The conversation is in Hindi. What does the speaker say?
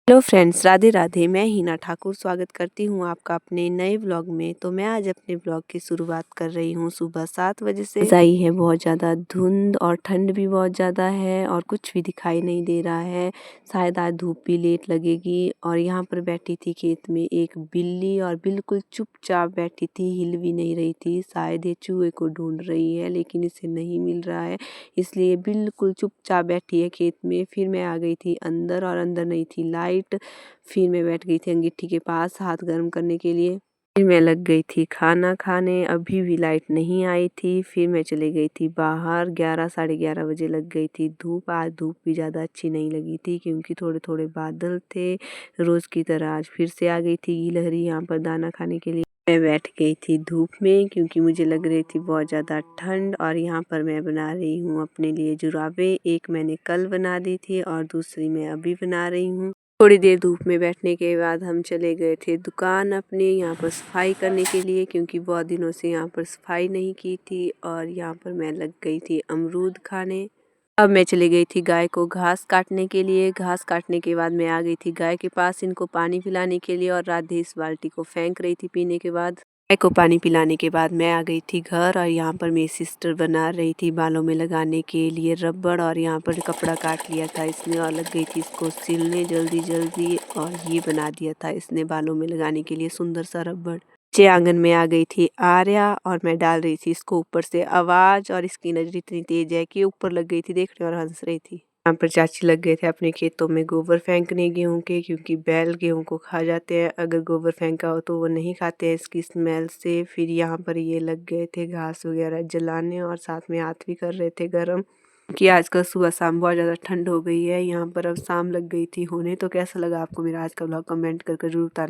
Hello friends, Radhe Radhe. मैं हिना ठाकुर स्वागत करती हूँ आपका अपने नए व्लॉग में। तो मैं आज अपने व्लॉग की शुरुआत कर रही हूँ सुबह 7 बजे से। आई है बहुत ज़्यादा धुंध और ठंड भी बहुत ज़्यादा है और कुछ भी दिखाई नहीं दे रहा है। शायद आज धूप भी लेट लगेगी। और यहाँ पर बैठी थी खेत में एक बिल्ली और बिल्कुल चुपचाप बैठी थी, हिल भी नहीं रही थी। शायद ये चूहे को ढूंढ रही है लेकिन इसे नहीं मिल रहा है, इसलिए बिल्कुल चुपचाप बैठी है खेत में। फिर मैं आ गई थी अंदर और अंदर नहीं थी लाइट। फिर मैं बैठ गई थी अंगीठी के पास हाथ गर्म करने के लिए। फिर मैं लग गई थी खाना खाने, अभी भी लाइट नहीं आई थी। फिर मैं चली गई थी बाहर, 11 साढ़े 11 बजे लग गई थी धूप। आज धूप भी ज़्यादा अच्छी नहीं लगी थी क्योंकि थोड़े थोड़े बादल थे। रोज़ की तरह आज फिर से आ गई थी गिलहरी यहाँ पर दाना खाने के लिए। मैं बैठ गई थी धूप में क्योंकि मुझे लग रही थी बहुत ज़्यादा ठंड। और यहाँ पर मैं बना रही हूँ अपने लिए जुराबे। एक मैंने कल बना दी थी और दूसरी मैं अभी बना रही हूँ। थोड़ी देर धूप में बैठने के बाद हम चले गए थे दुकान अपने यहाँ पर सफाई करने के लिए, क्योंकि बहुत दिनों से यहाँ पर सफाई नहीं की थी। और यहाँ पर मैं लग गई थी अमरूद खाने। अब मैं चली गई थी गाय को घास काटने के लिए। घास काटने के बाद मैं आ गई थी गाय के पास इनको पानी पिलाने के लिए। और राधे इस बाल्टी को फेंक रही थी पीने के बाद। गाय को पानी पिलाने के बाद मैं आ गई थी घर। और यहाँ पर मेरी सिस्टर बना रही थी बालों में लगाने के लिए रबड़। और यहाँ पर कपड़ा काट लिया था इसने और लग गई थी इसको सिलने जल्दी जल्दी। और ये बना दिया था इसने बालों में लगाने के लिए सुंदर सा रबड़। नीचे आंगन में आ गई थी आर्या और मैं डाल रही थी इसको ऊपर से आवाज। और इसकी नजर इतनी तेज है कि ऊपर लग गई थी देखने और हंस रही थी। यहाँ पर चाची लग गए थे अपने खेतों में गोबर फेंकने गेहूं के, क्योंकि बैल गेहूं को खा जाते हैं। अगर गोबर फेंका हो तो वो नहीं खाते हैं इसकी स्मेल से। फिर यहाँ पर ये लग गए थे घास वगैरह जलाने और साथ में हाथ भी कर रहे थे गर्म, कि आजकल सुबह शाम बहुत ज़्यादा ठंड हो गई है। यहाँ पर अब शाम लग गई थी होने। तो कैसा लगा आपको मेरा आज का ब्लॉग, कमेंट करके जरूर बताना।